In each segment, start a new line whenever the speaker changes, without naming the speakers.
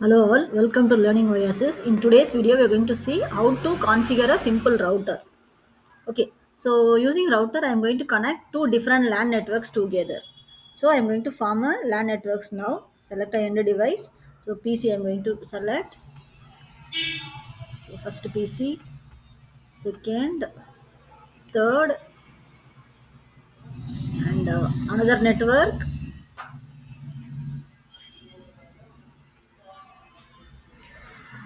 Hello all, welcome to Learning Oasis. In today's video, we are going to see how to configure a simple router. Okay, so using router, I am going to connect two different LAN networks together. So I am going to form a LAN networks now. Select a end device. So PC I am going to select. Okay, first PC, second, third, and another network.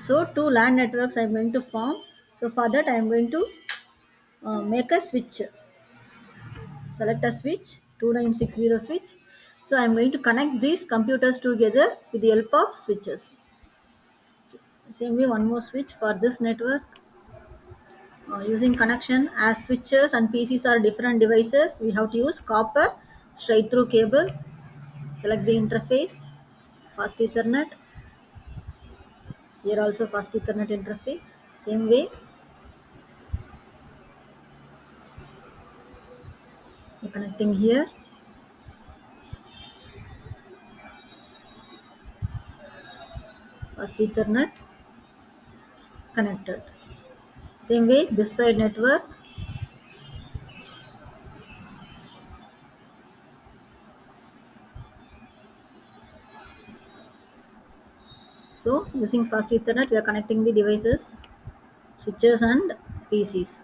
So two LAN networks I am going to form. So for that, I am going to make a switch. Select a switch 2960 switch. So I'm going to connect these computers together with the help of switches. Same way, one more switch for this network. Using connection, as switches and PCs are different devices, we have to use copper straight through cable. Select the interface, fast ethernet. Here also fast ethernet interface. Same way, we're connecting here, fast ethernet connected. Same way, this side network. So using fast ethernet, we are connecting the devices, switches and PCs.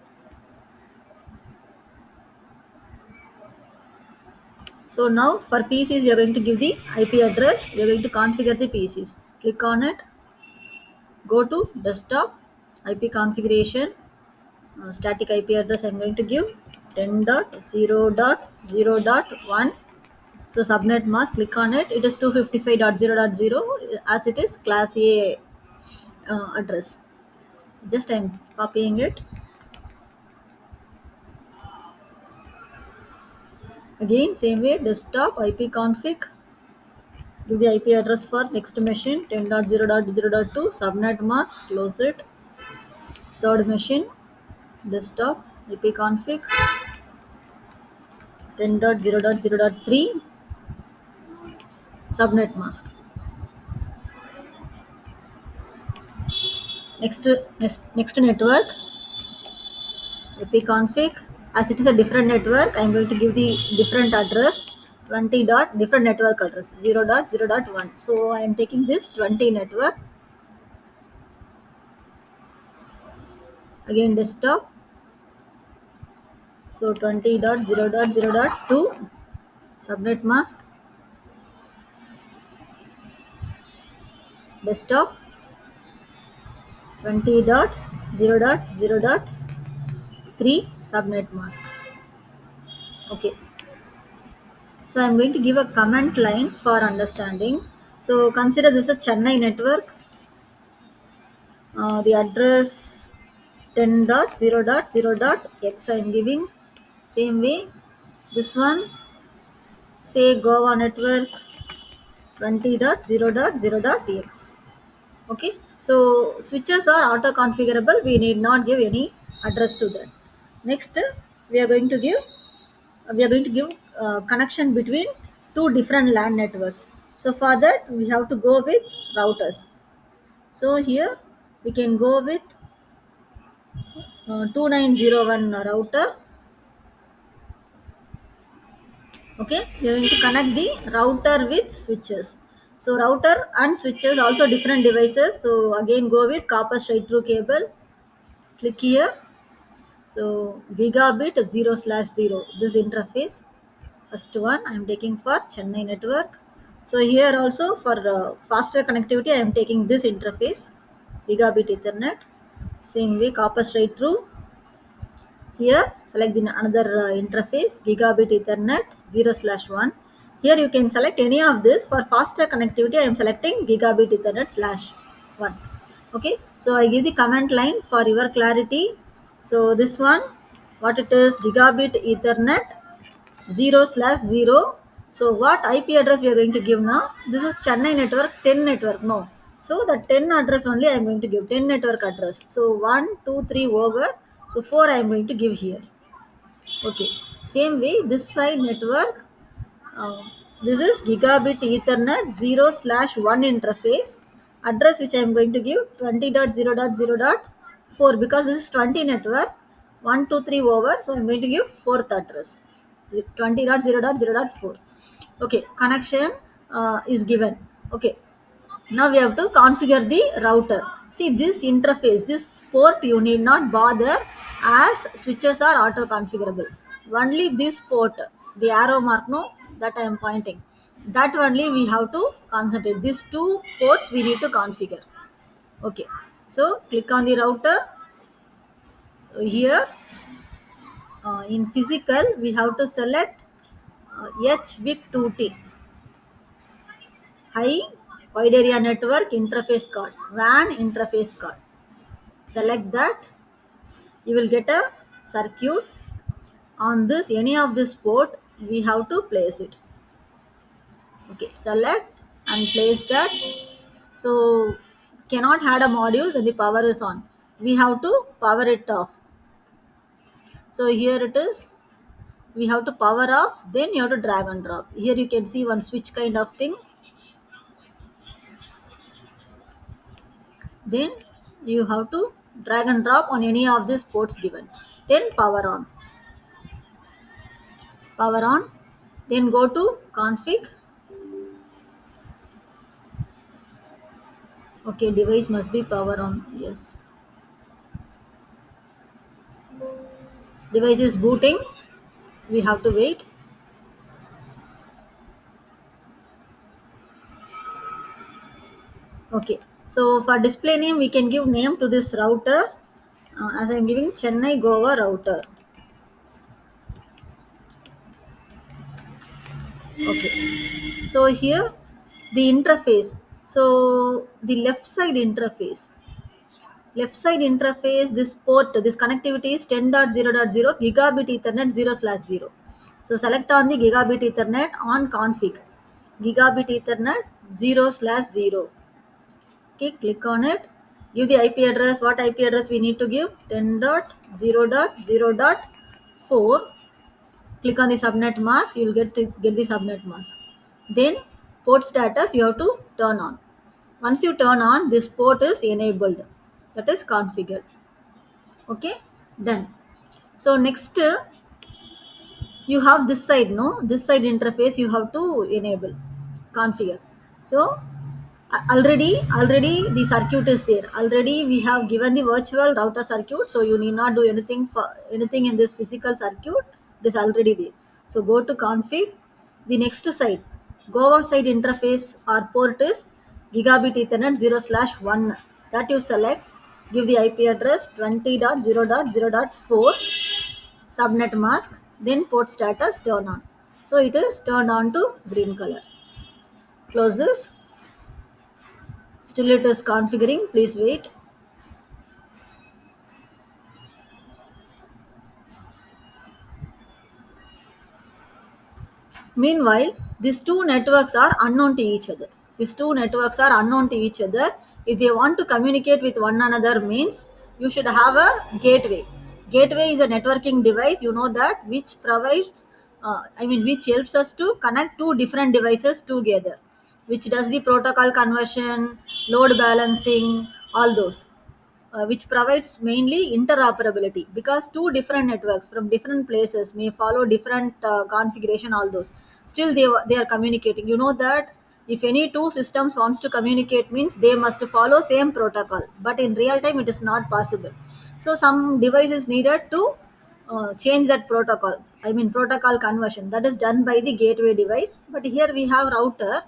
So now for PCs, we are going to give the IP address. We are going to configure the PCs. Click on it. Go to desktop, IP configuration, static IP address. I'm going to give 10.0.0.1. So subnet mask. Click on it. It is 255.0.0 as it is class A address. Just I'm copying it. Again, same way, desktop IP config. Give the IP address for next machine 10.0.0.2 subnet mask, close it. Third machine, desktop IP config 10.0.0.3 subnet mask. Next network IP config. As it is a different network, I am going to give the different address 20 dot different network address 0.0.1. So I am taking this 20 network. Again desktop. So 20.0.0.2 subnet mask, desktop 20.0.0.3 subnet mask. Okay, so I'm going to give a comment line for understanding. So consider this a Chennai network. The address 10.0.0.x I'm giving. Same way, this one say Goa network 20.0.0.x. Okay, so switches are auto configurable. We need not give any address to that. Next, we are going to give connection between two different LAN networks. So for that, we have to go with routers. So here we can go with 2901 router. Okay, we are going to connect the router with switches. So router and switches also different devices. So again, go with copper straight through cable. Click here. So gigabit 0/0 this interface. First one I am taking for Chennai network. So here also for faster connectivity I am taking this interface, gigabit ethernet. Same way, copper straight through. Here select the another interface, gigabit ethernet 0/1. Here you can select any of this. For faster connectivity I am selecting gigabit ethernet /1. Okay, so I give the command line for your clarity. So this one, what it is, gigabit ethernet 0/0. So what IP address we are going to give now? This is Chennai network 10 network. No. So the 10 address only I am going to give 10 network address. So 1, 2, 3 over. So 4 I am going to give here. Okay. Same way, this side network. Uh, this is gigabit ethernet 0/1 interface. address which I am going to give 20.0.0.4, because this is 20 network, 1 2 3 over, so I'm going to give fourth address 20.0.0.4. Okay, connection is given. Okay, now we have to configure the router. See this interface, this port you need not bother, as switches are auto configurable. Only this port, the arrow mark, no, that I am pointing, that only we have to concentrate. These two ports we need to configure. Okay, so click on the router. Here in physical we have to select HWIC2T, high wide area network interface card, WAN interface card. Select that. You will get a circuit. On this, any of this port we have to place it. Okay, select and place that. So cannot add a module when the power is on, we have to power it off. So here it is, we have to power off, then you have to drag and drop. Here you can see one switch kind of thing, then you have to drag and drop on any of these ports given, then power on, then go to config. Okay, device must be power on, yes, device is booting, we have to wait. Okay, so for display name we can give name to this router, as I'm giving Chennai Goa router. Okay, so here the interface, so the left side interface, this port, this connectivity is 10.0.0 gigabit ethernet 0/0. So select on the gigabit ethernet on config, gigabit ethernet 0/0. Okay, click on it, give the IP address. What IP address we need to give? 10.0.0.4. Click on the subnet mask, you will get the subnet mask. Then port status you have to turn on. Once you turn on, this port is enabled, that is configured. Okay, done. So next, you have this side, no, this side interface you have to enable, configure. So already the circuit is there, already we have given the virtual router circuit, so you need not do anything in this physical circuit, it is already there. So go to config, the next side, Goa side interface or port is gigabit ethernet 0/1, that you select, give the IP address 20.0.0.4, subnet mask, then port status turn on. So it is turned on to green color. Close this. Still it is configuring, please wait. Meanwhile, these two networks are unknown to each other. These two networks are unknown to each other. If they want to communicate with one another, means you should have a gateway. Gateway is a networking device, you know that, which provides, which helps us to connect two different devices together, which does the protocol conversion, load balancing, all those. Which provides mainly interoperability, because two different networks from different places may follow different configuration, all those, still they are communicating, you know that. If any two systems wants to communicate, means they must follow same protocol, but in real time it is not possible. So some device is needed to change that protocol, protocol conversion, that is done by the gateway device. But here we have router.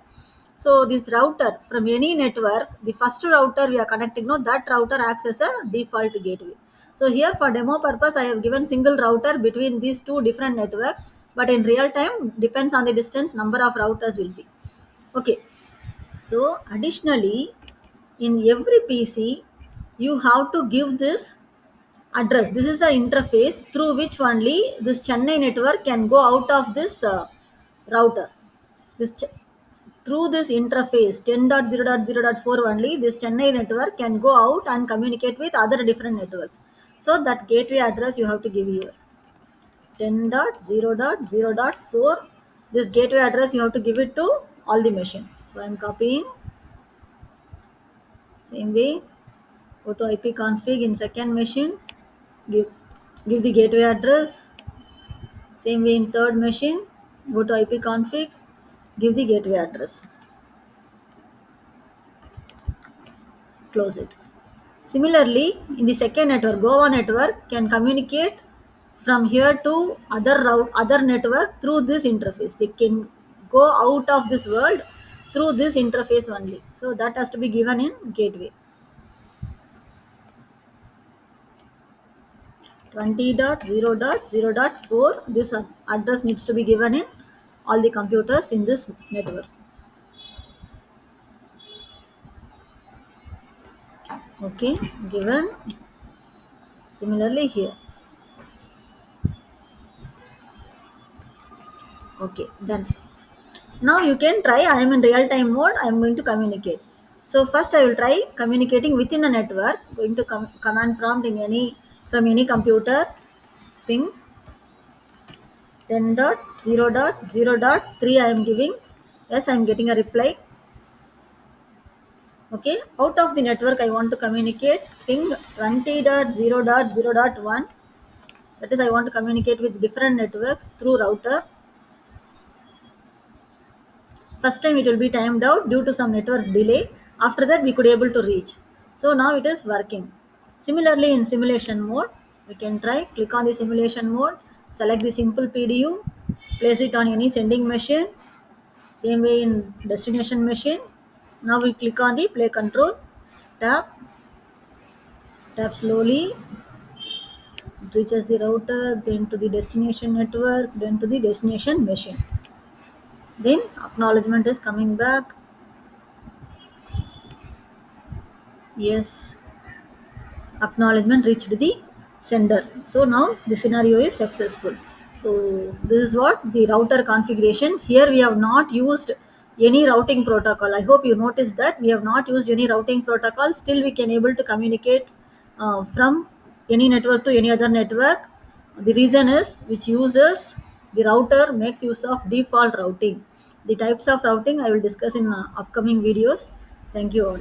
So this router from any network, the first router we are connecting, no, that router acts as a default gateway. So here for demo purpose, I have given single router between these two different networks, but in real time depends on the distance, number of routers will be. Okay. So additionally, in every PC, you have to give this address. This is an interface through which only this Chennai network can go out of this router. This through this interface 10.0.0.4 only, this Chennai network can go out and communicate with other different networks. So that gateway address you have to give here, 10.0.0.4. This gateway address you have to give it to all the machine. So I'm copying. Same way, go to IP config in second machine, give give the gateway address. Same way in third machine, go to IP config, give the gateway address, close it. Similarly, in the second network, Goa network can communicate from here to other network through this interface. They can go out of this world through this interface only. So that has to be given in gateway. 20.0.0.4. This address needs to be given in all the computers in this network. Okay, given. Similarly here. Okay, done. Now you can try. I am in real time mode. I am going to communicate. So first I will try communicating within a network. Going to command prompt in any from any computer. Ping 10.0.0.3 I am giving. Yes, I am getting a reply. Okay, out of the network I want to communicate. Ping 20.0.0.1. That is, I want to communicate with different networks through router. First time it will be timed out due to some network delay. After that we could able to reach. So now it is working. Similarly in simulation mode, we can try. Click on the simulation mode, select the simple PDU, place it on any sending machine. Same way in destination machine. Now we click on the play control, tap, tap slowly, it reaches the router, then to the destination network, then to the destination machine. Then acknowledgement is coming back. Yes, acknowledgement reached the sender. So now the scenario is successful. So this is what the router configuration. Here we have not used any routing protocol. I hope you noticed that we have not used any routing protocol. Still we can able to communicate from any network to any other network. The reason is which uses the router makes use of default routing. The types of routing I will discuss in upcoming videos. Thank you all.